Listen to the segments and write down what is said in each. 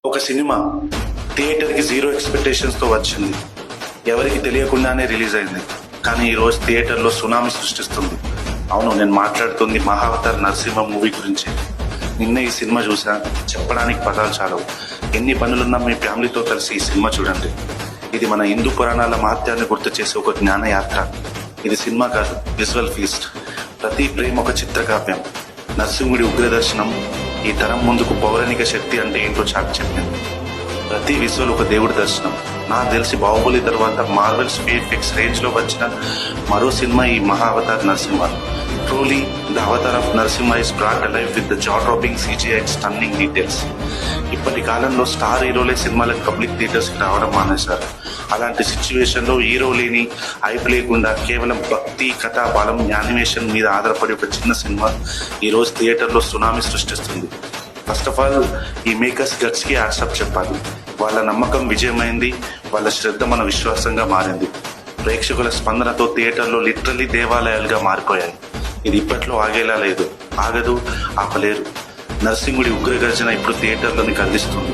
ఒక సినిమా థియేటర్కి జీరో ఎక్స్పెక్టేషన్స్తో వచ్చింది. ఎవరికి తెలియకుండానే రిలీజ్ అయింది. కానీ ఈరోజు థియేటర్లో సునామీ సృష్టిస్తుంది. అవును, నేను మాట్లాడుతుంది మహావతార్ నరసింహ మూవీ గురించి. నిన్న ఈ సినిమా చూసా, చెప్పడానికి పదాలు చాలవు. ఎన్ని పనులున్నా మీ ఫ్యామిలీతో కలిసి ఈ సినిమా చూడండి. ఇది మన హిందూ పురాణాల మహత్యాన్ని గుర్తు చేసే ఒక జ్ఞానయాత్ర. ఇది సినిమా కాదు, విజువల్ ఫీస్ట్. ప్రతి ప్రేమ ఒక చిత్రకావ్యం. నరసింహుడి ఉగ్రదర్శనం ఈ తరం ముందుకు పౌరాణిక శక్తి అంటే ఏంటో చాటి చెప్పింది. ప్రతి విజువల్ ఒక దేవుడి దర్శనం. నాకు తెలిసి బాహుబలి తర్వాత మార్వెల్స్ VFX రేంజ్ లో వచ్చిన మరో సినిమా ఈ Mahavatar Narasimha. Truly the avatar of Narasimha is brought alive with the jaw dropping CGI and stunning details. ఇప్పటి కాలంలో స్టార్ హీరోలే సినిమాలకు పబ్లిక్ థియేటర్స్ కి రావడం మానేశారు. అలాంటి సిచ్యువేషన్ లో హీరో లేని హైప్ లేకుండా కేవలం భక్తి, కథ, బలం, యానిమేషన్ మీద ఆధారపడి ఒక చిన్న సినిమా ఈరోజు థియేటర్లో సునామీ సృష్టిస్తుంది. ఫస్ట్ ఆఫ్ ఆల్ ఈ మేకర్స్ గట్స్ కి యాడ్సప్ చెప్పాలి. వాళ్ళ నమ్మకం విజయమైంది, వాళ్ళ శ్రద్ధ మన విశ్వాసంగా మారింది. ప్రేక్షకుల స్పందనతో థియేటర్లో లిటరల్లీ దేవాలయాలుగా మారిపోయాయి. ఇది ఇప్పట్లో ఆగేలా లేదు, ఆగదు, ఆపలేరు. నరసింహుడి ఉగ్రగర్జన ఇప్పుడు థియేటర్లోని కదిలిస్తుంది.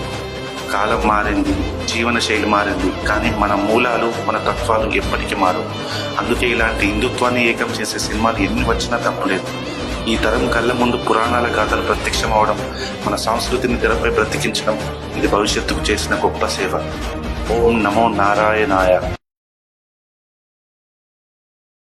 కాలం మారింది, జీవన శైలి మారింది, కానీ మన మూలాలు, మన తత్వాలు ఎప్పటికీ మారు. అందుకే ఇలాంటి హిందుత్వాన్ని ఏకం చేసే సినిమాలు ఎన్ని వచ్చినా తప్పలేదు. ఈ తరం కళ్ళ ముందు పురాణాల గాథలు ప్రత్యక్షం అవడం, మన సంస్కృతిని తెరపై బ్రతికించడం, ఇది భవిష్యత్తుకు చేసిన గొప్ప సేవ. ఓం నమో నారాయణాయ.